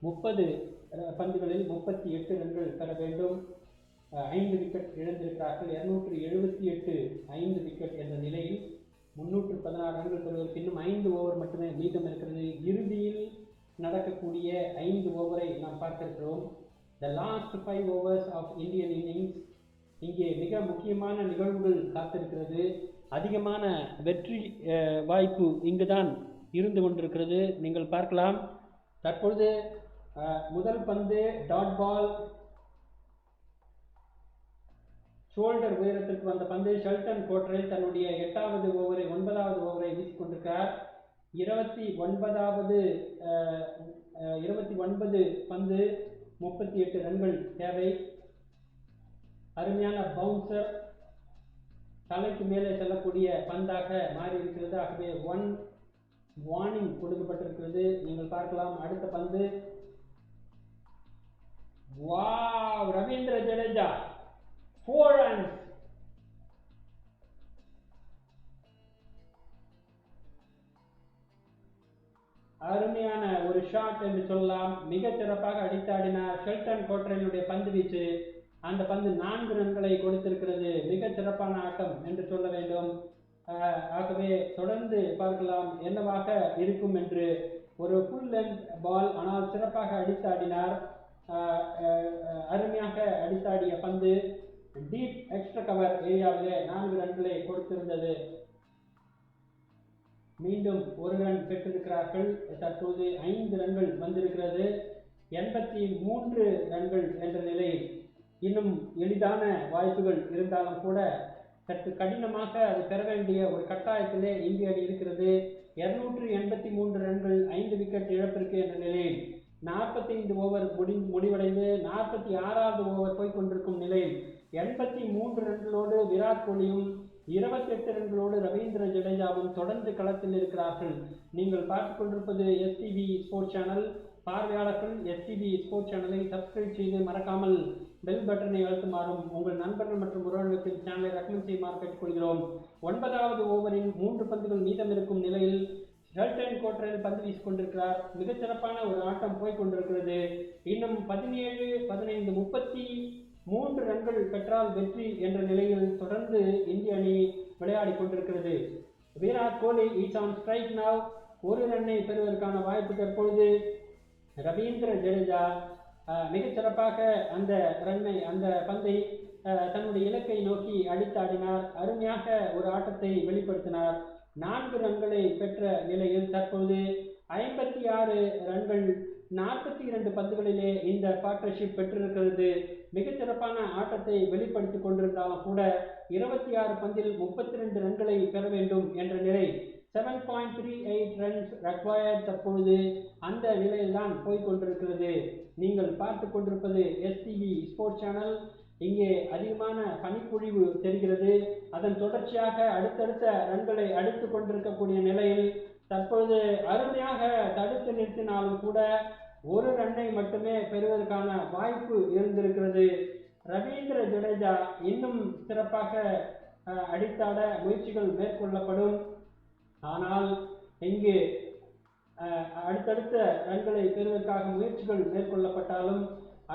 30 பந்துகளில் 38 ரன்கள் பெற வேண்டும். 5 விக்கெட் இழந்திருக்கிறார்கள். 278 5 விக்கெட் என்ற நிலையில் 316 ரன்கள் பெறுவதற்கு இன்னும் 5 ஓவர் மட்டுமே மீதம் இருக்கிறது. இறுதியில் நடக்கக்கூடிய 5 ஓவரை நாம் பார்க்க இருக்கிறோம். The last 5 overs of Indian innings. இங்கே மிக முக்கியமான நிகழ்வுகள் காத்திருக்கிறது. அதிகமான வெற்றி வாய்ப்பு இங்குதான் இருந்து கொண்டிருக்கிறது. நீங்கள் பார்க்கலாம். தற்பொழுது முதல் பந்து டாட் பால், ஷோல்டர் உயரத்திற்கு வந்த பந்து. ஷெல்டன் கோட்ரேல் தன்னுடைய 8வது ஓவரை 9வது ஓவரை வீசிக்கொண்டிருக்கிறார். 29 பந்து 38 ரன்கள் தேவை. அருமையான பவுன்சர், தலைக்கு மேலே செல்லக்கூடிய பந்தாக மாறி இருக்கிறது. ஆகவே 1 வார்னிங் கொடுக்கப்பட்டிருக்கிறது. நீங்கள் பார்க்கலாம். அடுத்த பந்து ரவீந்திர ஜடேஜா 4 runs. அருமையான ஒரு ஷாட் என்று சொல்லலாம். மிக சிறப்பாக அடித்தாடினார் ஷெல்டன் கோட்ரேலுடைய பந்து வீச்சு. அந்த பந்து 4 ரன்களை கொடுத்திருக்கிறது. மிக சிறப்பான ஆட்டம் என்று சொல்ல வேண்டும். ஆகவே தொடர்ந்து பார்க்கலாம் என்னவாக இருக்கும் என்று. ஒரு ஃபுல் லென்த் பால், ஆனால் சிறப்பாக அடித்தாடினார். அருமையாக அடித்தாடிய பந்து டீப் எக்ஸ்ட்ரா கவர் ஏரியாவிலே 4 ரன்களை கொடுத்திருந்தது. மீண்டும் 1 ரன் பெற்றிருக்கிறார்கள். தற்போது 5 ரன்கள் வந்திருக்கிறது. 83 ரன்கள் என்ற நிலையில் இன்னும் எளிதான வாய்ப்புகள் இருந்தாலும் கூட சற்று கடினமாக அது பெற வேண்டிய ஒரு கட்டாயத்திலே இந்திய அணி இருக்கிறது. 283 ரன்கள் 5 விக்கெட் இழப்பிற்கு என்ற நிலையில் 45 ஓவர் முடிவடைந்து 46வது ஓவர் போய்கொண்டிருக்கும் நிலையில் 83 ரன்களோடு விராட் கோலியும் 28 ரன்களோடு ரவீந்திர ஜடேஜாவும் தொடர்ந்து களத்தில் இருக்கிறார்கள். நீங்கள் பார்த்துக் கொண்டிருப்பது எஸ்டிவி ஸ்போர்ட்ஸ் சேனல். பார்வையாளர்கள் எஸ்டிவி ஸ்போர்ட்ஸ் சேனலை சப்ஸ்கிரைப் செய்து மறக்காமல் பெல் பட்டனை அழுத்துமாறும் உங்கள் நண்பர்கள் மற்றும் உறவினர்களுக்கு சேனலை ரெக்கமெண்ட் செய்யுமாறு கேட்டுக்கொள்கிறோம். 9வது ஓவரின் 3 பந்துகள் மீதம் இருக்கும் நிலையில் ஷெல்டன் கோட்ரேல் பந்து வீசிக் கொண்டிருக்கிறார். மிகச்சிறப்பான ஒரு ஆட்டம் போய்கொண்டிருக்கிறது. இன்னும் 17, 15, 33 ரன்கள் பெற்றால் வெற்றி என்ற நிலையில் தொடர்ந்து இந்திய அணி விளையாடி கொண்டிருக்கிறது. Virat Kohli is on strike now. 1 ரன்னை பெறுவதற்கான வாய்ப்பு தற்பொழுது. ரவீந்திர ஜடேஜா மிகச்சிறப்பாக அந்த பந்தை தன்னுடைய இலக்கை நோக்கி அடித்தாடினார். அருமையாக ஒரு ஆட்டத்தை வெளிப்படுத்தினார். 4 ரன்களை பெற்ற நிலையில் தற்போது 56 ரன்கள் 42 பந்துகளிலே இந்த பார்ட்னர்ஷிப் பெற்றிருக்கிறது. மிகச்சிறப்பான ஆட்டத்தை வெளிப்படுத்திக் கொண்டிருந்தாலும் கூட 26 பந்தில் 32 ரன்களை பெற வேண்டும் என்ற நிலை. 7.38 ரன்ஸ் ரெக்வயர்ட். தற்பொழுது அந்த நிலையில்தான் போய்கொண்டிருக்கிறது. நீங்கள் பார்த்து கொண்டிருப்பது எஸ்டிவி ஸ்போர்ட்ஸ் சேனல். இங்கே அதிகமான பனிப்பொழிவு தெரிகிறது. அதன் தொடர்ச்சியாக அடுத்தடுத்த ரன்களை அடித்து கொண்டிருக்கக்கூடிய நிலையில் தற்பொழுது அருமையாக தடுத்து நிறுத்தினாலும் கூட 1 ரன்னை மட்டுமே பெறுவதற்கான வாய்ப்பு இருந்திருக்கிறது. ரவீந்திர ஜடேஜா இன்னும் சிறப்பாக அடித்தாட முயற்சிகள் மேற்கொள்ளப்படும். ஆனால் இங்கு அடுத்தடுத்த ரன்களை பெறுவதற்காக முயற்சிகள் மேற்கொள்ளப்பட்டாலும்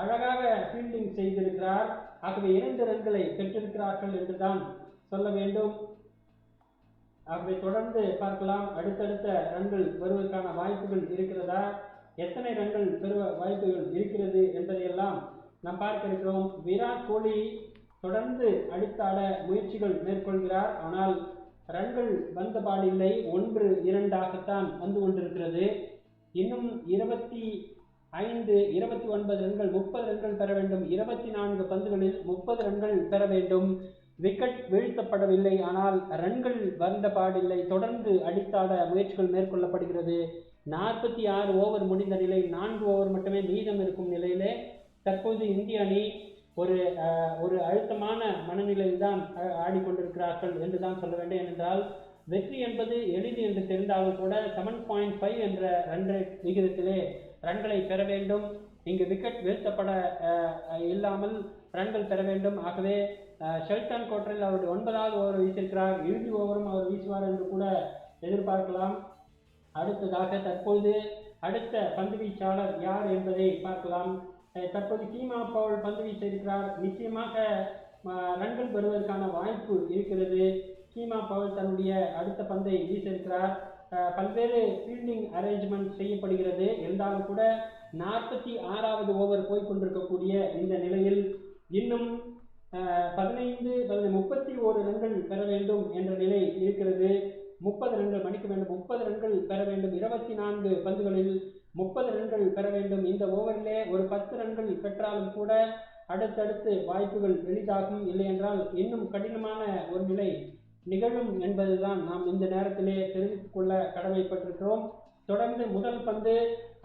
அழகாக ஃபீல்டிங் செய்திருக்கிறார். ஆகவே 2 ரன்களை பெற்றிருக்கிறார்கள் என்றுதான் சொல்ல வேண்டும். ஆகவே தொடர்ந்து பார்க்கலாம். அடுத்தடுத்த ரன்கள் வருவதற்கான வாய்ப்புகள் இருக்கிறதா, எத்தனை ரன்கள் பெறுவ வாய்ப்புகள் இருக்கிறது என்பதையெல்லாம் நாம் பார்க்க இருக்கிறோம். விராட் கோலி தொடர்ந்து அடித்தாட முயற்சிகள் மேற்கொள்கிறார். ஆனால் ரன்கள் வந்த பாடில்லை. 1, 2ஆகத்தான் வந்து கொண்டிருக்கிறது. இன்னும் 25, 29 ரன்கள், 30 ரன்கள் பெற வேண்டும். 24 பந்துகளில் 30 ரன்கள் பெற வேண்டும். விக்கெட் வீழ்த்தப்படவில்லை, ஆனால் ரன்கள் வந்த பாடில்லை. தொடர்ந்து அடித்தாட முயற்சிகள் மேற்கொள்ளப்படுகிறது. 46 ஓவர் முடிந்த நிலையில் 4 ஓவர் மட்டுமே மீதம் இருக்கும் நிலையிலே தற்போது இந்திய அணி ஒரு அழுத்தமான மனநிலையில் தான் ஆடிக்கொண்டிருக்கிறார்கள் என்றுதான் சொல்ல வேண்டும். ஏனென்றால் வெற்றி என்பது எளிது என்று தெரிந்தாலும் கூட 7.5 என்ற ரன் ரேட் விகிதத்திலே ரன்களை பெற வேண்டும். இங்கு விக்கெட் வீழ்த்தப்பட இல்லாமல் ரன்கள் பெற வேண்டும். ஆகவே ஷெல்டன் கோட்ரேல் அவருடைய 9வது ஓவர் வீசியிருக்கிறார். இறுதி ஓவரும் அவர் வீசுவார் என்று கூட எதிர்பார்க்கலாம். அடுத்ததாக தற்போது அடுத்த பந்து வீச்சாளர் யார் என்பதை பார்க்கலாம். தற்போது கீமா பவுல் பந்து வீசியிருக்கிறார். நிச்சயமாக ரன்கள் பெறுவதற்கான வாய்ப்பு இருக்கிறது. கீமா பவுல் தன்னுடைய அடுத்த பந்தை வீசியிருக்கிறார். பல்வேறு ஃபீல்டிங் அரேஞ்ச்மெண்ட் செய்யப்படுகிறது. இருந்தாலும் கூட 46வது ஓவர் போய்கொண்டிருக்கக்கூடிய இந்த நிலையில் இன்னும் 31 ரன்கள் பெற வேண்டும் என்ற நிலை இருக்கிறது. 30 ரன்கள் மன்னிக்க வேண்டும், 30 ரன்கள் பெற வேண்டும். 24 பந்துகளில் 30 ரன்கள் பெற வேண்டும். இந்த ஓவரிலே ஒரு 10 ரன்கள் பெற்றாலும் கூட அடுத்தடுத்து வாய்ப்புகள் எளிதாகும். இல்லை என்றால் இன்னும் கடினமான ஒரு நிலை நிகழும் என்பதுதான் நாம் இந்த நேரத்திலே தெரிவித்துக் கொள்ள கடமைப்பட்டிருக்கிறோம். தொடர்ந்து முதல் பந்து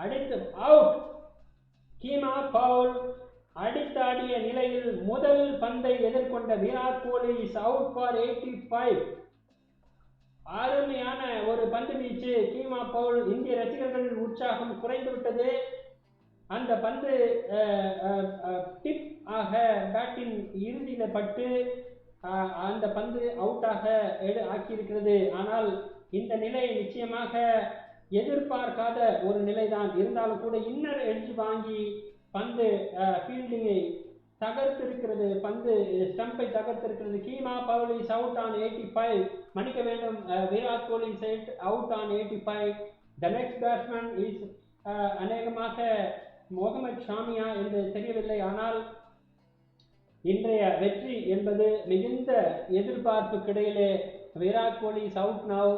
அடித்து அவுட். கீமா பவுல் அடித்தாடிய நிலையில் முதல் பந்தை எதிர்கொண்ட Virat Kohli is out for 85. அருமையான ஒரு பந்து வீச்சு கீமா பவுல். இந்திய ரசிகர்களின் உற்சாகம் குறைந்துவிட்டது. அந்த பந்து டிப் ஆக பேட்டின் இறுதியில பட்டு அந்த பந்து அவுட்டாக ஆக்கியிருக்கிறது. ஆனால் இந்த நிலை நிச்சயமாக எதிர்பார்க்காத ஒரு நிலைதான். இருந்தாலும் கூட இன்னர் எட்ஜ் வாங்கி பந்து ஃபீல்டிங்கை தகர்த்திருக்கிறது, பந்து ஸ்டம்பை தகர்த்திருக்கிறது. கீமா பவுல் இஸ் அவுட் ஆன் 85. மன்னிக்க வேண்டும், Virat Kohli is out on 85. The next batsman is அநேகமாக முகமது ஷாமியா என்று தெரியவில்லை. ஆனால் இன்றைய வெற்றி என்பது மிகுந்த எதிர்பார்ப்புக்கிடையிலே Virat Kohli is out now.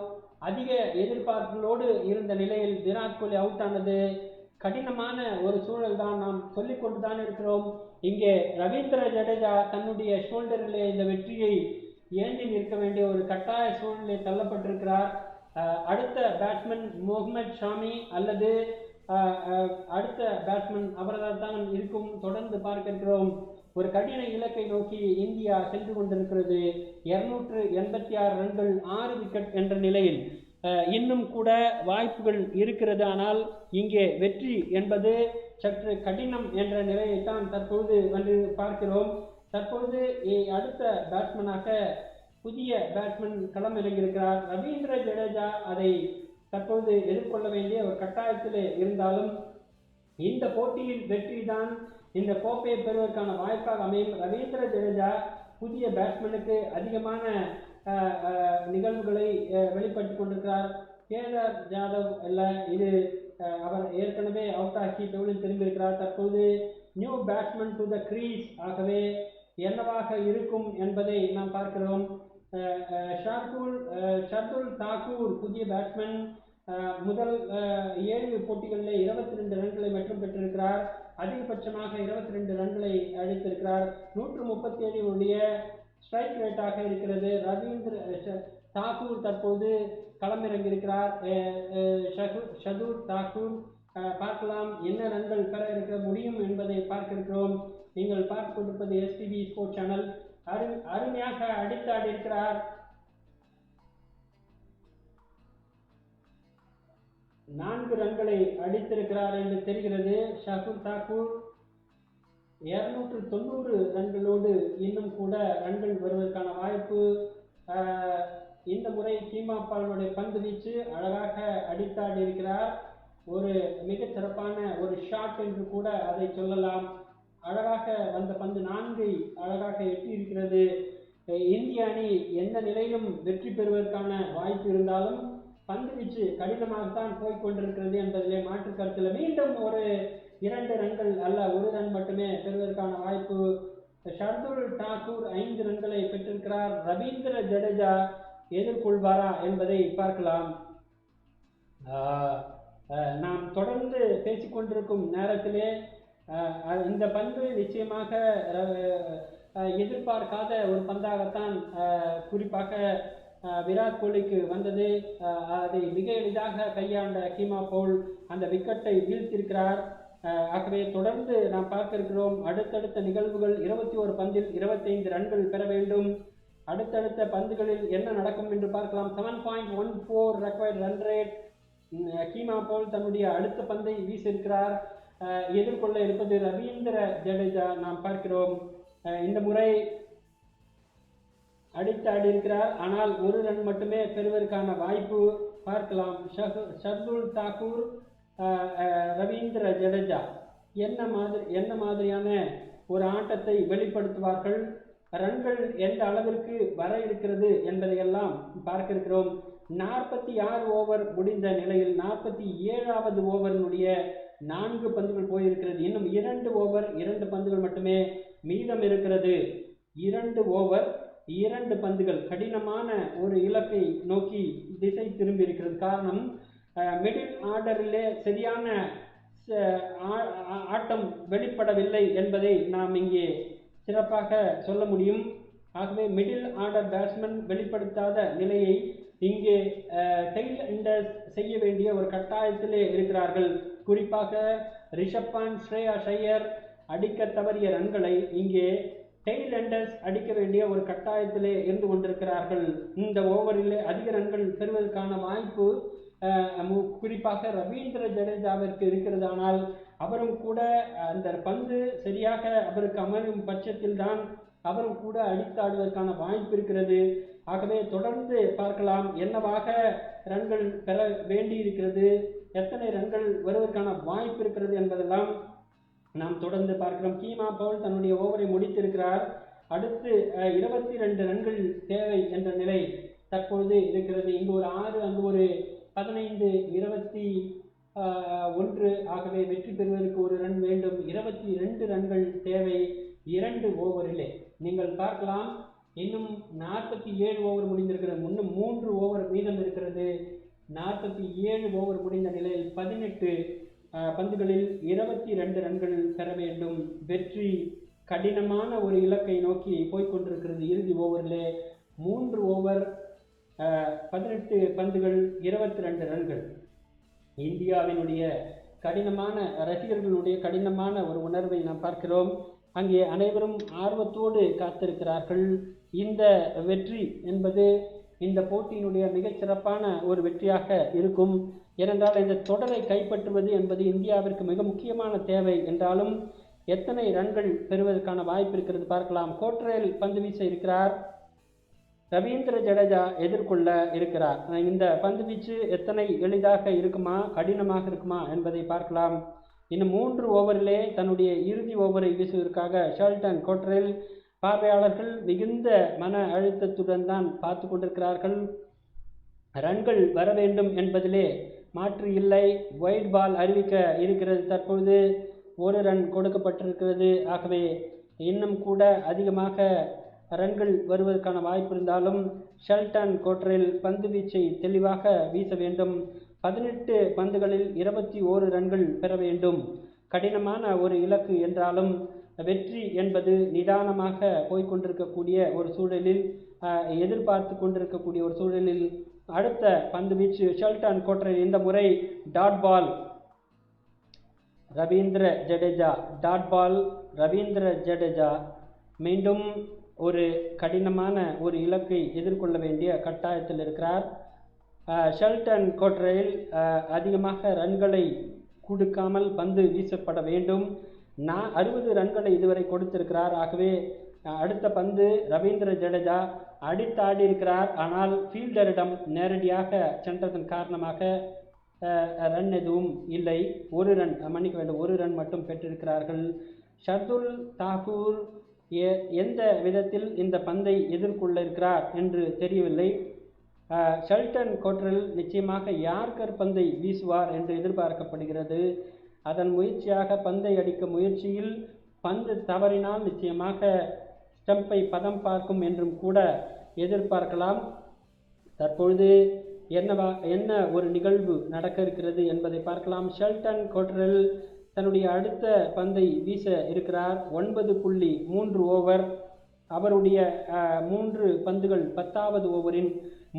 அதிக எதிர்பார்ப்புகளோடு இருந்த நிலையில் விராட் கோலி அவுட் ஆனது கடினமான ஒரு சூழல் தான். நாம் சொல்லிக் கொண்டுதான் இருக்கிறோம். இங்கே ரவீந்திர ஜடேஜா தன்னுடைய ஷோல்டரிலே இந்த வெற்றியை ஏந்தி நிற்க வேண்டிய ஒரு கட்டாய சூழலில் தள்ளப்பட்டிருக்கிறார். அடுத்த பேட்ஸ்மேன் முகமது ஷாமி அல்லது அடுத்த பேட்ஸ்மேன் அவரால் தான் இருக்கும். தொடர்ந்து பார்க்க இருக்கிறோம். ஒரு கடின இலக்கை நோக்கி இந்தியா சென்று கொண்டிருக்கிறது. 286 ரன்கள் 6 விக்கெட் என்ற நிலையில் இன்னும் கூட வாய்ப்புகள் இருக்கிறது. ஆனால் இங்கே வெற்றி என்பது சற்று கடினம் என்ற நிலையைத்தான் தற்பொழுது வந்து பார்க்கிறோம். தற்பொழுது அடுத்த பேட்ஸ்மேனாக புதிய பேட்ஸ்மேன் களம் இறங்கியிருக்கிறார். ரவீந்திர ஜடேஜா அதை தற்பொழுது எதிர்கொள்ள வேண்டிய ஒரு கட்டாயத்தில் இருந்தாலும் இந்த போட்டியில் வெற்றி தான் இந்த கோப்பையை பெறுவதற்கான வாய்ப்பாக அமையும். ரவீந்திர ஜடேஜா புதிய பேட்ஸ்மேனுக்கு அதிகமான நிகழ்வுகளை வெளிப்படுத்திக் கொண்டிருக்கிறார். கேதார் ஜாதவ் அல்ல, இது அவர் ஏற்கனவே அவுட் ஆகி டெவலில் திரும்பியிருக்கிறார். தற்போது new batsman to the crease. ஆகவே என்னவாக இருக்கும் என்பதை நாம் பார்க்கிறோம். ஷர்துல் தாக்கூர் புதிய பேட்ஸ்மேன். முதல் 7 போட்டிகளில் 22 ரன்களை மட்டும் பெற்றிருக்கிறார். அதிகபட்சமாக 22 ரன்களை அடித்திருக்கிறார். 137 உடைய ஸ்ட்ரைக் ரேட்டாக இருக்கிறது. ரவீந்திர தாக்கூர் தற்போது களமிறங்கியிருக்கிறார். ஷர்துல் தாக்கூர் பார்க்கலாம் என்ன ரன்கள் பெற இருக்க முடியும் என்பதை பார்க்க இருக்கிறோம். நீங்கள் பார்த்து கொண்டிருப்பது எஸ்டிவி ஸ்போர்ட்ஸ் சேனல். அருமையாக அடித்தாடி இருக்கிறார். 4 ரன்களை அடித்திருக்கிறார் என்று தெரிகிறது. ஷர்துல் தாக்கூர் 290 ரன்களோடு இன்னும் கூட ரன்கள் வருவதற்கான வாய்ப்பு. இந்த முறை கீமா பவுலுடைய பந்து வீச்சு அழகாக அடித்தாடி இருக்கிறார். ஒரு மிக சிறப்பான ஒரு ஷாட் என்று கூட அதை சொல்லலாம். அழகாக வந்த பந்து 4ஐ அழகாக எட்டி இருக்கிறது. இந்திய அணி எந்த நிலையிலும் வெற்றி பெறுவதற்கான வாய்ப்பு இருந்தாலும் பந்து வீச்சு கடினமாகத்தான் போய்கொண்டிருக்கிறது என்பதிலே மாற்று கருத்தில். மீண்டும் ஒரு 2 ரன்கள் அல்ல 1 ரன் மட்டுமே பெறுவதற்கான வாய்ப்பு. ஷர்துல் தாக்கூர் 5 ரன்களை பெற்றிருக்கிறார். ரவீந்திர ஜடேஜா எதிர்கொள்வாரா என்பதை பார்க்கலாம். நாம் தொடர்ந்து பேசிக்கொண்டிருக்கும் நேரத்திலே இந்த பந்து நிச்சயமாக எதிர்பார்க்காத ஒரு பந்தாகத்தான் குறிப்பாக விராட் கோலிக்கு வந்தது. அதை மிக எளிதாக கையாண்ட கீமா பவுல் அந்த விக்கெட்டை வீழ்த்தியிருக்கிறார். ஆகவே தொடர்ந்து நாம் பார்க்க இருக்கிறோம். அடுத்தடுத்த நிகழ்வுகள் 21 பந்தில் 25 ரன்கள் பெற வேண்டும். அடுத்தடுத்த பந்துகளில் என்ன நடக்கும் என்று பார்க்கலாம். 7.14 required run rate. Keemo Paul தன்னுடைய அடுத்த பந்தை வீசியிருக்கிறார். எதிர்கொள்ள இருப்பது ரவீந்திர ஜடேஜா. நாம் பார்க்கிறோம் இந்த முறை அடித்தாடி இருக்கிறார். ஆனால் 1 ரன் மட்டுமே பெறுவதற்கான வாய்ப்பு பார்க்கலாம். ஷர்துல் தாக்கூர் ரவீந்திர ஜடேஜா என்ன மாதிரியான ஒரு ஆட்டத்தை வெளிப்படுத்துவார்கள், ரன்கள் எந்த அளவிற்கு வர இருக்கிறது என்பதையெல்லாம் பார்க்க இருக்கிறோம். 46 ஓவர் முடிந்த நிலையில் 47வது ஓவரினுடைய 4 பந்துகள் போயிருக்கிறது. இன்னும் 2 ஓவர் 2 பந்துகள் மட்டுமே மீதம் இருக்கிறது. 2 ஓவர் 2 பந்துகள் கடினமான ஒரு இலக்கை நோக்கி திசை திரும்பி இருக்கிறது. காரணம், மிடில் ஆர்டரிலே சரியான ஆட்டம் வெளிப்படவில்லை என்பதை நாம் இங்கே சிறப்பாக சொல்ல முடியும். ஆகவே மிடில் ஆர்டர் பேட்ஸ்மேன் வெளிப்படுத்தாத நிலையை இங்கே டெயில் எண்டர்ஸ் செய்ய வேண்டிய ஒரு கட்டாயத்திலே இருக்கிறார்கள். குறிப்பாக ரிஷப் பண்ட், ஸ்ரேயா ஐயர் அடிக்க தவறிய ரன்களை இங்கே டெயில் எண்டர்ஸ் அடிக்க வேண்டிய ஒரு கட்டாயத்திலே இருந்து கொண்டிருக்கிறார்கள். இந்த ஓவரிலே அதிக ரன்கள் பெறுவதற்கான வாய்ப்பு குறிப்பாக ரவீந்திர ஜடேஜாவிற்கு இருக்கிறது. ஆனால் அவரும் கூட அந்த பந்து சரியாக அவருக்கு அமரும் பட்சத்தில் தான் அவரும் கூட அடித்தாடுவதற்கான வாய்ப்பு இருக்கிறது. ஆகவே தொடர்ந்து பார்க்கலாம் என்னவாக ரன்கள் பெற வேண்டி இருக்கிறது, எத்தனை ரன்கள் வருவதற்கான வாய்ப்பு இருக்கிறது என்பதெல்லாம் நாம் தொடர்ந்து பார்க்கிறோம். கீமா பவுல் தன்னுடைய ஓவரை முடித்திருக்கிறார். அடுத்து 22 ரன்கள் தேவை என்ற நிலை தற்பொழுது இருக்கிறது. இங்கு ஒரு 6, அங்கு ஒரு 15, 21. ஆகவே வெற்றி பெறுவதற்கு ஒரு ரன் வேண்டும். 22 ரன்கள் தேவை 2 ஓவரிலே. நீங்கள் பார்க்கலாம், இன்னும் 47 ஓவர் முடிந்திருக்கிறது. இன்னும் 3 ஓவர் மீதம் இருக்கிறது. 47 ஓவர் முடிந்த நிலையில் 18 பந்துகளில் 22 ரன்கள் பெற வேண்டும். வெற்றி கடினமான ஒரு இலக்கை நோக்கி போய்கொண்டிருக்கிறது. இறுதி ஓவரிலே 3 ஓவர் 18 பந்துகள் 22 ரன்கள். இந்தியாவினுடைய கடினமான ரசிகர்களுடைய கடினமான ஒரு உணர்வை நாம் பார்க்கிறோம். அங்கே அனைவரும் ஆர்வத்தோடு காத்திருக்கிறார்கள். இந்த வெற்றி என்பது இந்த போட்டியினுடைய மிகச்சிறப்பான ஒரு வெற்றியாக இருக்கும். ஏனென்றால் இந்த தொடரை கைப்பற்றுவது என்பது இந்தியாவிற்கு மிக முக்கியமான தேவை என்றாலும் எத்தனை ரன்கள் பெறுவதற்கான வாய்ப்பு இருக்கிறது பார்க்கலாம். கோட்ரேல் பந்து வீச இருக்கிறார், ரவீந்திர ஜடேஜா எதிர்கொள்ள இருக்கிறார். இந்த பந்து வீச்சு எத்தனை எளிதாக இருக்குமா, கடினமாக இருக்குமா என்பதை பார்க்கலாம். இன்னும் 3 ஓவரிலே தன்னுடைய இறுதி ஓவரை வீசுவதற்காக ஷெல்டன் கோட்ரேல் பார்வையாளர்கள் மிகுந்த மன அழுத்தத்துடன் தான் பார்த்து கொண்டிருக்கிறார்கள். ரன்கள் வர வேண்டும் என்பதிலே மாற்று இல்லை. வைட் பால் அறிவிக்க இருக்கிறது. தற்பொழுது 1 ரன் கொடுக்கப்பட்டிருக்கிறது. ஆகவே இன்னும் கூட அதிகமாக ரன்கள் வருவதற்கான வாய்ப்பு இருந்தாலும் ஷெல்டன் கோட்ரேல் பந்து வீச்சை தெளிவாக வீச வேண்டும். 18 பந்துகளில் 21 ரன்கள் பெற வேண்டும். கடினமான ஒரு இலக்கு என்றாலும் வெற்றி என்பது நிதானமாக போய்கொண்டிருக்கக்கூடிய ஒரு சூழலில், எதிர்பார்த்து கொண்டிருக்கக்கூடிய ஒரு சூழலில் அடுத்த பந்து வீச்சு ஷெல்டன் கோட்ரேல். இந்த முறை dot ball Ravindra Jadeja. Dot ball Ravindra Jadeja மீண்டும் ஒரு கடினமான ஒரு இலக்கை எதிர்கொள்ள வேண்டிய கட்டாயத்தில் இருக்கிறார். ஷெல்டன் கோட்ரேல் அதிகமாக ரன்களை கொடுக்காமல் பந்து வீசப்பட வேண்டும். 60 ரன்களை இதுவரை கொடுத்திருக்கிறார். ஆகவே அடுத்த பந்து ரவீந்திர ஜடேஜா அடித்தாடி இருக்கிறார். ஆனால் ஃபீல்டரிடம் நேரடியாக சென்றதன் காரணமாக ரன் எதுவும் இல்லை. 1 ரன் மன்னிக்க வேண்டும், 1 ரன் மட்டும் பெற்றிருக்கிறார்கள். ஷர்துல் தாக்கூர் எந்த விதத்தில் இந்த பந்தை எதிர்கொள்ள இருக்கிறார் என்று தெரியவில்லை. ஷெல்டன் கோட்ரேல் நிச்சயமாக யார்கர் பந்தை வீசுவார் என்று எதிர்பார்க்கப்படுகிறது. அதன் முயற்சியாக பந்தை அடிக்க முயற்சியில் பந்து தவறினால் நிச்சயமாக ஸ்டம்பை பதம் பார்க்கும் என்றும் கூட எதிர்பார்க்கலாம். தற்பொழுது என்ன ஒரு நிகழ்வு நடக்க இருக்கிறது என்பதை பார்க்கலாம். ஷெல்டன் கோட்ரேல் தன்னுடைய அடுத்த பந்தை வீச இருக்கிறார். 9.3 ஓவர். அவருடைய 3 பந்துகள் 10வது ஓவரின்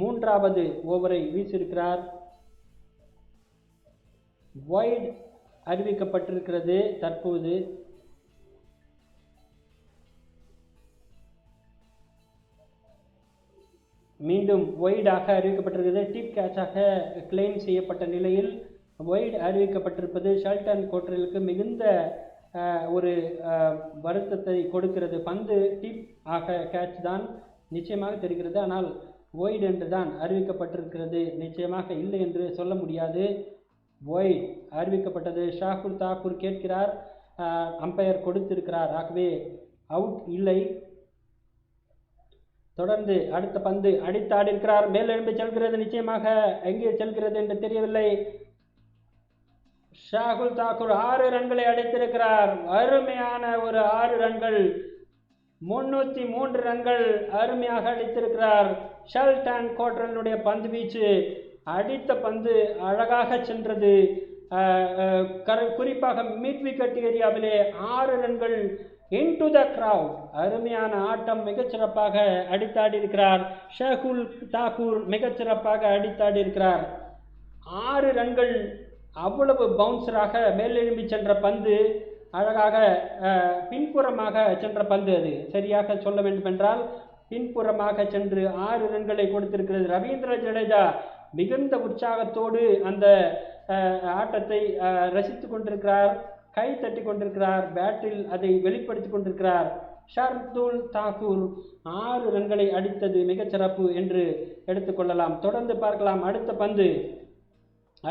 3வது ஓவரை வீசியிருக்கிறார். வைட் அறிவிக்கப்பட்டிருக்கிறது. தற்போது மீண்டும் வைடாக அறிவிக்கப்பட்டிருக்கிறது. டிப் கேட்சாக கிளைம் செய்யப்பட்ட நிலையில் வைடு அறிவிக்கப்பட்டிருப்பது ஷெல்டன் கோட்ரேலுக்கு மிகுந்த ஒரு வருத்தத்தை கொடுக்கிறது. பந்து டிப் ஆக கேட்ச் தான் நிச்சயமாக தெரிகிறது, ஆனால் வைடு என்று தான் அறிவிக்கப்பட்டிருக்கிறது. நிச்சயமாக இல்லை என்று சொல்ல முடியாது. ஒயிட் அறிவிக்கப்பட்டது. ஷாகுல் தாக்கூர் கேட்கிறார், அம்பையர் கொடுத்திருக்கிறார், ஆகவே அவுட் இல்லை. தொடர்ந்து அடுத்த பந்து அடித்தாடி இருக்கிறார், மேல் எழும்பி செல்கிறது, நிச்சயமாக எங்கே செல்கிறது என்று தெரியவில்லை. ஷாகுல் தாக்கூர் 6 ரன்களை அடித்திருக்கிறார். அருமையான ஒரு 6 ரன்கள், 303 ரன்கள் அருமையாக அடித்திருக்கிறார். ஷெல்டன் கோட்ரலுடைய பந்து வீச்சு, அடித்த பந்து அழகாக சென்றது. குறிப்பாக மிட் விக்கெட் ஏரியாவிலே 6 ரன்கள் இன்டு த கிரவுட். அருமையான ஆட்டம், மிகச்சிறப்பாக அடித்தாடி இருக்கிறார். ஷாகுல் தாக்கூர் மிகச்சிறப்பாக அடித்தாடி இருக்கிறார். 6 ரன்கள், அவ்வளவு பவுன்சராக மேலெழும்பி சென்ற பந்து, அழகாக பின்புறமாக சென்ற பந்து. அது சரியாக சொல்ல வேண்டும் என்றால் பின்புறமாக சென்று 6 ரன்களை கொடுத்திருக்கிறது. ரவீந்திர ஜடேஜா மிகுந்த உற்சாகத்தோடு அந்த ஆட்டத்தை ரசித்து கொண்டிருக்கிறார், கை தட்டி கொண்டிருக்கிறார், பேட்டில் அதை வெளிப்படுத்தி கொண்டிருக்கிறார். ஷர்துல் தாக்கூர் 6 ரன்களை அடித்தது மிகச்சிறப்பு என்று எடுத்துக்கொள்ளலாம். தொடர்ந்து பார்க்கலாம்.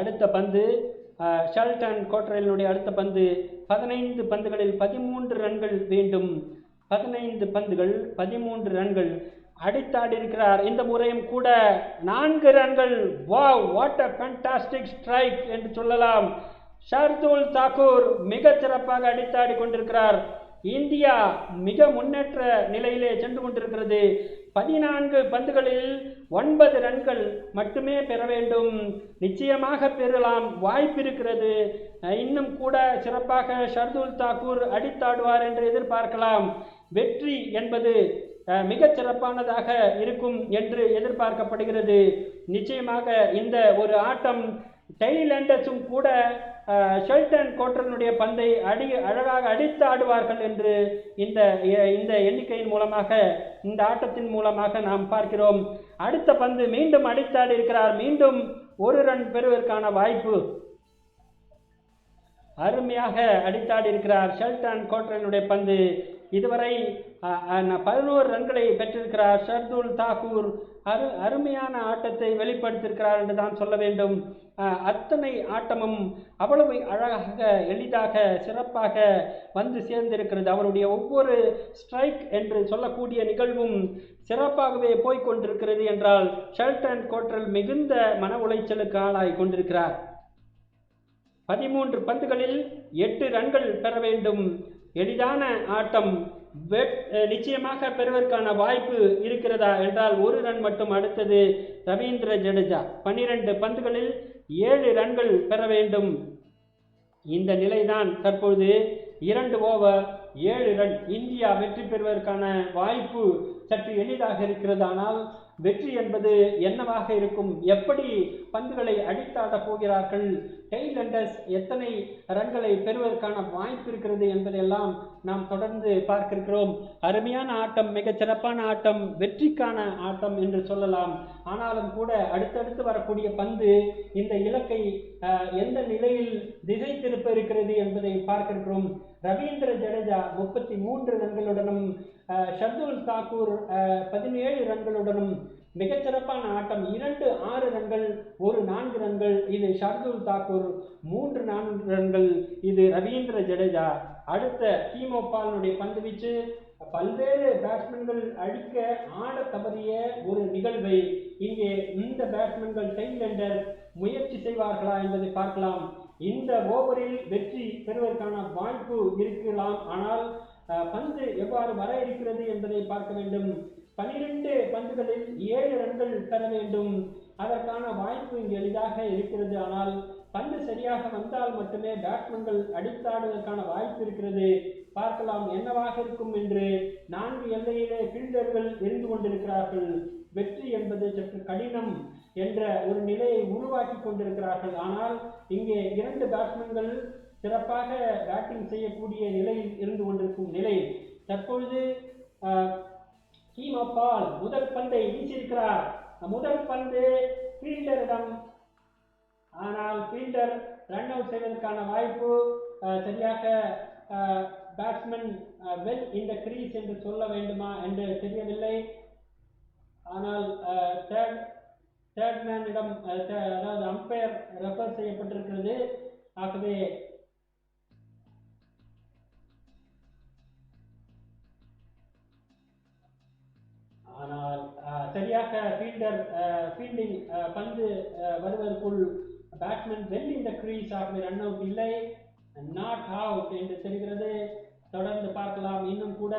அடுத்த பந்து ஷெல்டன் கோட்ரலினுடைய அடுத்த பந்து. 15 பந்துகளில் 13 ரன்கள் வேண்டும். 15 பந்துகள் 13 ரன்கள் அடித்தாடி இருக்கிறார். இந்த முறையும் கூட 4 ரன்கள். Wow, what a fantastic strike என்று சொல்லலாம். ஷர்துல் தாக்கூர் மிகச் சிறப்பாக அடித்தாடி கொண்டிருக்கிறார். இந்தியா மிக முன்னேற்ற நிலையிலே சென்று கொண்டிருக்கிறது. 14 பந்துகளில் 9 ரன்கள் மட்டுமே பெற வேண்டும். நிச்சயமாக பெறலாம், வாய்ப்பு இருக்கிறது. இன்னும் கூட சிறப்பாக ஷர்துல் தாக்கூர் அடித்தாடுவார் என்று எதிர்பார்க்கலாம். வெற்றி என்பது மிகச் சிறப்பானதாக இருக்கும் என்று எதிர்பார்க்கப்படுகிறது. நிச்சயமாக இந்த ஒரு ஆட்டம் டெய்ல் எண்டர்ஸும் கூட ஷெல்டன் கோட்ரனுடைய பந்தை அழகாக அடித்து ஆடுவார்கள் என்று இந்த எண்ணிக்கையின் மூலமாக, இந்த ஆட்டத்தின் மூலமாக நாம் பார்க்கிறோம். அடுத்த பந்து மீண்டும் அடித்தாடி இருக்கிறார். மீண்டும் 1 ரன் பெறுவதற்கான வாய்ப்பு. அருமையாக அடித்தாடி இருக்கிறார் ஷெல்டன் கோட்ரனுடைய பந்து. இதுவரை 11 ரன்களை பெற்றிருக்கிறார் ஷர்துல் தாக்கூர். அருமையான ஆட்டத்தை வெளிப்படுத்தியிருக்கிறார் என்று தான் சொல்ல வேண்டும். அத்தனை ஆட்டமும் அவ்வளவு அழகாக, எளிதாக, சிறப்பாக வந்து சேர்ந்திருக்கிறது. அவருடைய ஒவ்வொரு ஸ்ட்ரைக் என்று சொல்லக்கூடிய நிகழ்வும் சிறப்பாகவே போய்கொண்டிருக்கிறது என்றால் ஷெல்டன் கோட்ரல் மிகுந்த மன உளைச்சலுக்கு ஆளாய் கொண்டிருக்கிறார். 13 பந்துகளில் 8 ரன்கள் பெற வேண்டும். எளிதான ஆட்டம். நிச்சயமாக பெறுவதற்கான வாய்ப்பு இருக்கிறதா என்றால் 1 ரன் மட்டும். அடுத்தது ரவீந்திர ஜடேஜா 12 பந்துகளில் 7 ரன்கள் பெற வேண்டும். இந்த நிலைதான் தற்பொழுது. 2 ஓவர் 7 ரன். இந்தியா வெற்றி பெறுவதற்கான வாய்ப்பு சற்று எளிதாக இருக்கிறது. ஆனால் வெற்றி என்பது என்னவாக இருக்கும், எப்படி பந்துகளை அடித்தாட போகிறார்கள், டெய்ல் எண்டர்ஸ் எத்தனை ரன்களை பெறுவதற்கான வாய்ப்பு இருக்கிறது என்பதையெல்லாம் நாம் தொடர்ந்து பார்க்க இருக்கிறோம். அருமையான ஆட்டம், மிகச் சிறப்பான ஆட்டம், வெற்றிக்கான ஆட்டம் என்று சொல்லலாம். ஆனாலும் கூட அடுத்தடுத்து வரக்கூடிய பந்து இந்த இலக்கை எந்த நிலையில் திசை திருப்ப இருக்கிறது என்பதை பார்க்க இருக்கிறோம். ரவீந்திர ஜடேஜா 33 ரன்களுடனும் ஷர்துல் தாக்கூர் 17 ரன்களுடனும் மிகச்சிறப்பான ஆட்டம். 2 6 ரன்கள், 1 4 ரன்கள். இது ஷர்துல் தாக்கூர். 3 4 ரன்கள் இது ரவீந்திர ஜடேஜா. அடுத்த கீமோ பாலனுடைய பந்து வீச்சு பல்வேறு பேட்ஸ்மேன்கள் அடிக்க ஆட தவறிய ஒரு நிகழ்வை இங்கே இந்த பேட்ஸ்மேன்கள் டெய்ல் எண்டர் முயற்சி செய்வார்களா என்பதை பார்க்கலாம். இந்த ஓவரில் வெற்றி பெறுவதற்கான வாய்ப்பு இருக்கலாம். ஆனால் பந்து எவ்வாறு வர இருக்கிறது என்பதை பார்க்க வேண்டும். 12 பந்துகளில் 7 ரன்கள் பெற வேண்டும். அதற்கான வாய்ப்பு இங்கு எளிதாக இருக்கிறது. ஆனால் பந்து சரியாக வந்தால் மட்டுமே பேட்ஸ்மேன்கள் அடித்தாடுவதற்கான வாய்ப்பு இருக்கிறது. பார்க்கலாம் என்னவாக இருக்கும் என்று. 4 எல்லையிலே ஃபீல்டர்கள் இருந்து கொண்டிருக்கிறார்கள். வெற்றி என்பது சற்று கடினம் என்ற ஒரு நிலையை உருவாக்கி கொண்டிருக்கிறார்கள். ஆனால் இங்கே 2 பேட்ஸ்மேன்கள் சிறப்பாக பேட்டிங் செய்யக்கூடிய நிலையில் இருந்து கொண்டிருக்கும் நிலையில் தற்பொழுது கீமோ பால் முதல் பந்தை வீசியிருக்கிறார். முதல் பந்து ஃபீல்டரிடம், ஆனால் ஃபீல்டர் ரன் அவுட் செய்வதற்கான வாய்ப்பு. சரியாக பேட்ஸ்மேன் வெல் இந்த கிரீஸ் என்று சொல்ல வேண்டுமா என்று தெரியவில்லை. ஆனால் தேர்ட் தேர்ட் மேனிடம் அதாவது அம்பையர் ரெஃபர் செய்யப்பட்டிருக்கிறது. ஆகவே ஆனால் சரியாக ஃபீல்டிங் பந்து வருவதற்குள் பேட்ஸ்மேன் வெல் இந்த கிரீஸ். ஆகவே ரன் அவுட் இல்லை, நாட் அவுட் என்று தெரிகிறது. தொடர்ந்து பார்க்கலாம். இன்னும் கூட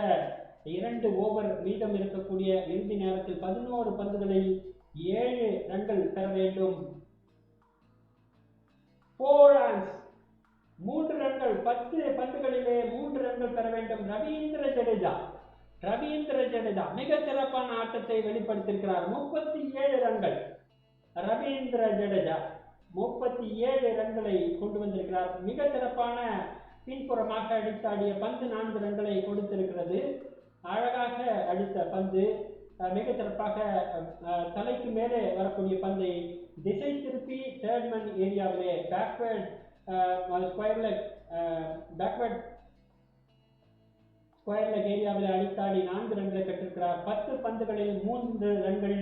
2 ஓவர் மீதம் இருக்கக்கூடிய இறுதி நேரத்தில் 11 பந்துகளில் 7 ரன்கள் பெற வேண்டும். 4 runs, 3 ரன்கள், 10 பந்துகளிலே 3 ரன்கள் பெற வேண்டும். ரவீந்திர ஜடேஜா மிக சிறப்பான ஆட்டத்தை வெளிப்படுத்தியிருக்கிறார். 37 ரன்கள். ரவீந்திர ஜடேஜா 37 ரன்களை கொண்டு வந்திருக்கிறார். மிக சிறப்பான பின்புறமாக அடித்தாடிய பந்து 4 ரன்களை கொடுத்திருக்கிறது. அழகாக அடித்த பந்து, மிக சிறப்பாக தலைக்கு மேலே வரக்கூடிய பந்தை திசை திருப்பி தேர்ட் மேன் ஏரியாவிலே பேக்வர்ட் ஸ்கொயர் லெக் ஏரியாவில் அடித்தாடி 4 ரன்களை பெற்றிருக்கிறார். 10 பந்துகளில் 3 ரன்கள்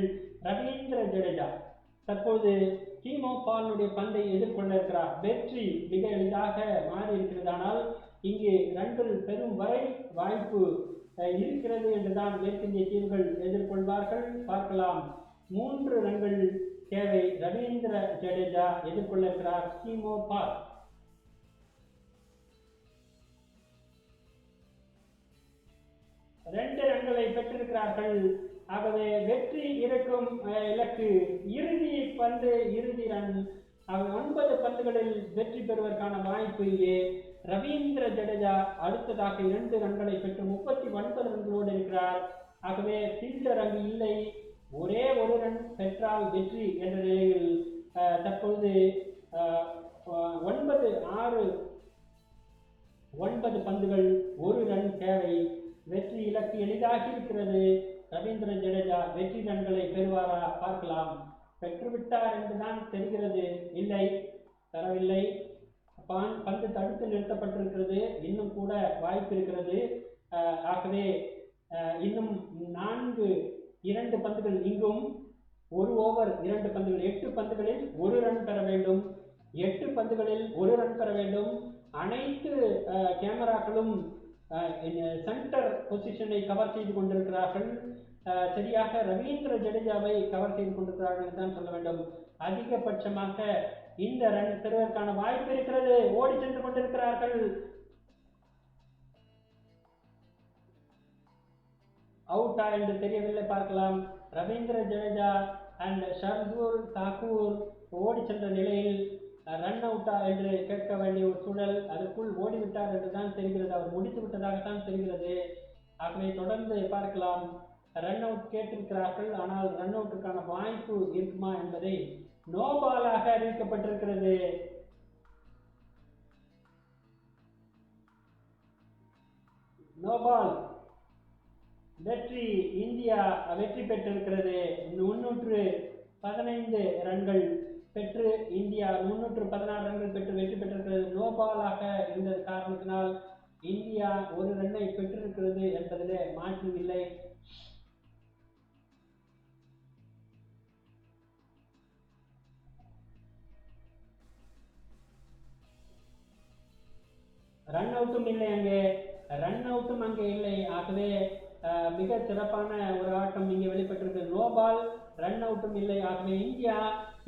ரவீந்திர ஜடேஜா. தற்போது கீமோ பாலுடைய பந்தை எதிர்கொள்ள இருக்கிறார். வெற்றி மிக எளிதாக மாறி இருக்கிறது. ஆனால் இங்கு ரன்கள் பெறும் வரை வாய்ப்பு இருக்கிறது என்றுதான் மேற்கிந்திய தீவுகள் எதிர்கொள்வார்கள். பார்க்கலாம். 3 ரன்கள் தேவை. ரவீந்திர ஜடேஜா எதிர்கொள்ள இருக்கிறார் கீமோ பால். 2 ரன்களை பெற்றிருக்கிறார்கள். ஆகவே வெற்றி இருக்கும் இலக்கு. இறுதி பந்து, இறுதி ரன். 9 பந்துகளில் வெற்றி பெறுவதற்கான வாய்ப்பு இங்கே. ரவீந்திர ஜடேஜா அடுத்ததாக 2 ரன்களை பெற்று 39 ரன்களோடு இருக்கிறார். ஆகவே ஃபீல்டர் அங்கு இல்லை. ஒரே ஒரு ரன் பெற்றால் வெற்றி என்ற நிலையில் தற்பொழுது 9 பந்துகள் 1 ரன் தேவை. வெற்றி இலக்கு எளிதாக இருக்கிறது. ரவீந்திர ஜடேஜா வெற்றி ரன்களை பெறுவாரா? பார்க்கலாம். பெற்றுவிட்டார் என்றுதான் தெரிகிறது. இல்லை, தரவில்லை. பந்து தடுத்து நிறுத்தப்பட்டிருக்கிறது. இன்னும் கூட வாய்ப்பு இருக்கிறது. ஆகவே இன்னும் 2 பந்துகள் இங்கும், 1 ஓவர் 2 பந்துகள், 8 பந்துகளில் 1 ரன் பெற வேண்டும். 8 பந்துகளில் 1 ரன் பெற வேண்டும். அனைத்து கேமராக்களும் சென்டர் பொசிஷனை கவர் செய்து கொண்டிருக்கிறார்கள். சரியாக ரவீந்திர ஜடேஜாவை கவர் செய்து கொண்டிருக்கிறார்கள் என்றுதான் சொல்ல வேண்டும். அதிகபட்சமாக இந்த ரன் பெறுவதற்கான வாய்ப்பு இருக்கிறது. ஓடி சென்று கொண்டிருக்கிறார்கள். அவுட்டா என்று தெரியவில்லை. பார்க்கலாம். ரவீந்திர ஜடேஜா அண்ட் ஷர்துல் தாக்கூர் ஓடி சென்ற நிலையில் ரன் அவுட்டா என்று கேட்க வேண்டிய ஒரு சூழல். அதற்குள் ஓடிவிட்டார் என்றுதான் தெரிகிறது. அவர் முடித்து விட்டதாகத்தான் தெரிகிறது. ஆகவே தொடர்ந்து பார்க்கலாம். ரன் அவுட் கேட்டிருக்கிறார்கள். ஆனால் ரன் அவுட்டுக்கான வாய்ப்பு இருக்குமா என்பதை நோ பாலாக அறிவிக்கப்பட்டிருக்கிறது. No ball. வெற்றி. இந்தியா வெற்றி பெற்றிருக்கிறது. 315 ரன்கள் பெற்று இந்தியா 316 ரன்கள் பெற்று வெற்றி பெற்றிருக்கிறது. நோ பாலாக இருந்த காரணத்தினால் இந்தியா 1 ரன்னை பெற்றிருக்கிறது என்பதிலே மாற்று இல்லை. ரன் அவுட்டும் இல்லை அங்கே. இல்லை. ஆகவே மிக சிறப்பான ஒரு ஆட்டம் இங்கே வெளிப்பட்டிருக்கிறது. நோ பால், ரன் அவுட்டும் இல்லை. ஆகவே இந்தியா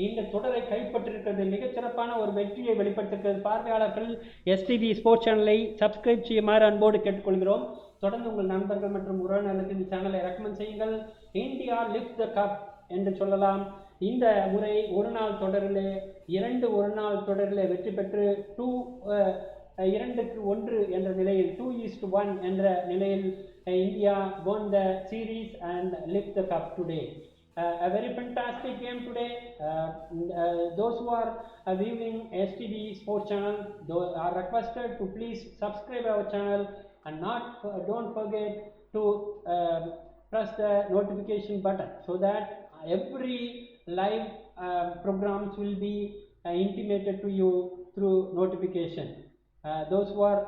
இந்த தொடரை கைப்பற்றிருக்கிறது. மிகச் சிறப்பான ஒரு வெற்றியை வெளிப்படுத்திருக்கிறது. பார்வையாளர்கள் எஸ்டிவி ஸ்போர்ட்ஸ் சேனலை சப்ஸ்கிரைப் செய்யுமாறு அன்போடு கேட்டுக்கொள்கிறோம். தொடர்ந்து உங்கள் நண்பர்கள் மற்றும் உறவினர்களுக்கு இந்த சேனலை ரெக்கமெண்ட் செய்யுங்கள். இந்தியா லிஃப்ட் த கப் என்று சொல்லலாம். இந்த முறை ஒரு நாள் தொடரிலே 2 ஒரு நாள் தொடரிலே வெற்றி பெற்று 2-1 என்ற நிலையில் 2-1 என்ற நிலையில் India won the series and lift the cup today. A very fantastic game today. Those who are viewing STV Sports channel are requested to please subscribe our channel and don't forget to press the notification button so that every live programs will be intimated to you through notification. Those who are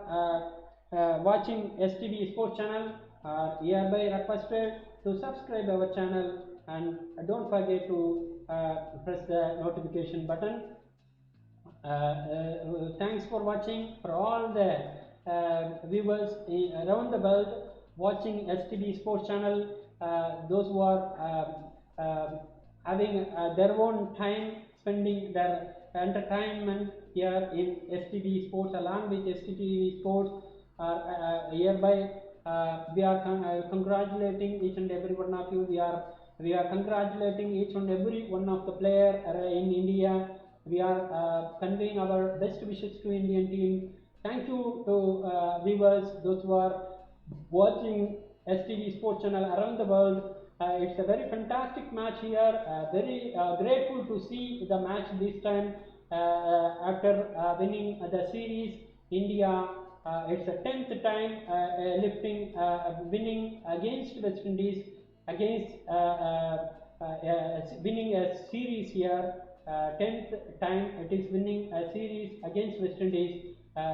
watching STV Sports channel are hereby requested to subscribe our channel and don't forget to press the notification button. Thanks for watching. For all the viewers around the world watching STB Sports Channel, those who are having their own time spending their entertainment here in STB Sports along with STB Sports, hereby we are congratulating each and every one of you. We are congratulating each and every one of the player in India. We are conveying our best wishes to Indian team. Thank you to viewers, those who are watching STV Sports Channel around the world. It's a very fantastic match here. Very grateful to see the match this time. After winning the series, India, it's a 10th time winning against West Indies, against winning a series here. 10th time it is winning a series against West Indies.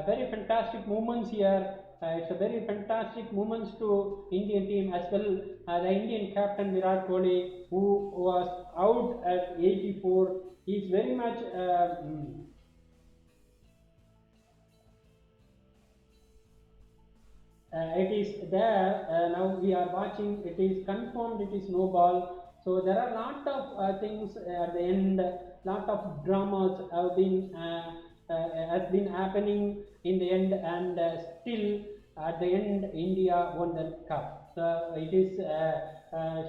Very fantastic moments here. It's a very fantastic moments to Indian team as well. The Indian captain Virat Kohli, who was out at 84, is very much it is there. Now we are watching. It is confirmed. It is no ball. So there are lot of things at the end. Lot of dramas have been has been happening in the end, and still at the end India won the cup. So it is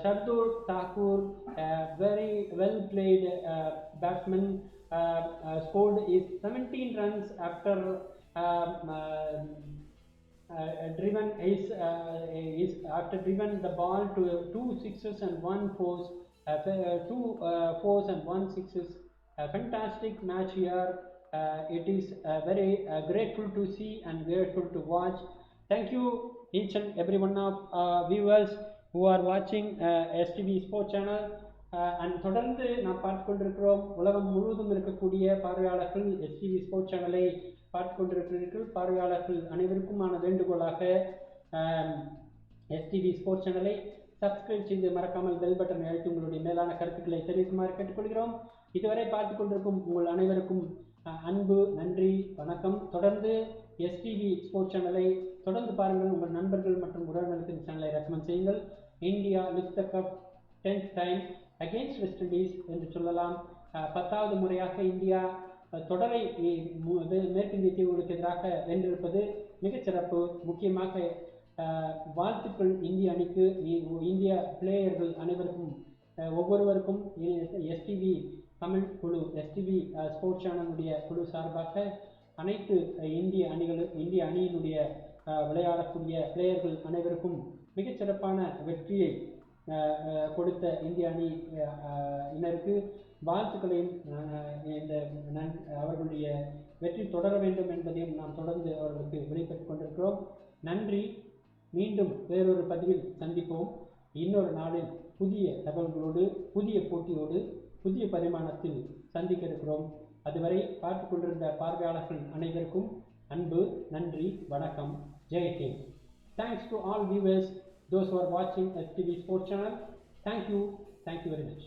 Shardul Thakur, very well played batsman, scored is 17 runs after driven after driven the ball to 2 sixes and 1 fours, 2 fours and 1 sixes. A fantastic match here. It is very grateful to see and grateful to watch. Thank you each and every one of viewers who are watching STB Sports Channel. And தொடர்ந்து நாம் பார்த்து கொண்டிருக்கிறோம். உலகம் முழுவதும் இருக்கக்கூடிய பார்வையாளர்கள் STB Sports சேனலை பார்த்து கொண்டிருக்கிறீர்கள். பார்வையாளர்கள் அனைவருக்குமான வேண்டுகோளாக STB Sports சேனலை சப்ஸ்கிரைப் செய்து மறக்காமல் பெல் பட்டனை அழுத்தி உங்களுடைய மேலான கருத்துக்களை தெரிவிக்குமாறு கேட்டுக்கொள்கிறோம். இதுவரை பார்த்து கொண்டிருக்கும் உங்கள் அனைவருக்கும் அன்பு நன்றி, வணக்கம். தொடர்ந்து STB Sports சேனலை தொடர்ந்து பாருங்கள். உங்கள் நண்பர்கள் மற்றும் உறவினர்களுக்கு சேனலை ரெக்கமெண்ட் செய்யுங்கள். India lift the cub 10th time against west Indies என்று சொல்லலாம். 10வது முறையாக இந்தியா தொடரை மேற்கிந்திய தீவுகளுக்கு எதிராக வென்றிருப்பது மிகச்சிறப்பு. முக்கியமாக வாழ்த்துக்கள் இந்திய அணிக்கு, இந்திய பிளேயர்கள் அனைவருக்கும், ஒவ்வொருவருக்கும் STB தமிழ் குழு, STB ஸ்போர்ட்ஸ் சேனலுடைய குழு சார்பாக அனைத்து இந்திய அணியினுடைய விளையாடக்கூடிய பிளேயர்கள் அனைவருக்கும் மிகச்சிறப்பான வெற்றியை கொடுத்த இந்திய அணியினருக்கு வாழ்த்துக்களையும் அவர்களுடைய வெற்றி தொடர வேண்டும் என்பதையும் நாம் தொடர்ந்து அவர்களுக்கு வெளிப்படுத்திக் கொண்டிருக்கிறோம். நன்றி. மீண்டும் வேறொரு பதிவில் சந்திப்போம். இன்னொரு நாளில் புதிய தகவல்களோடு, புதிய போட்டியோடு, புதிய பரிமாணத்தில் சந்திக்க இருக்கிறோம். அதுவரை பார்த்து கொண்டிருந்த பார்வையாளர்கள் அனைவருக்கும் அன்பு நன்றி, வணக்கம். Jai Hind. Thanks to all viewers, those who are watching STB Sports Channel. Thank you very much.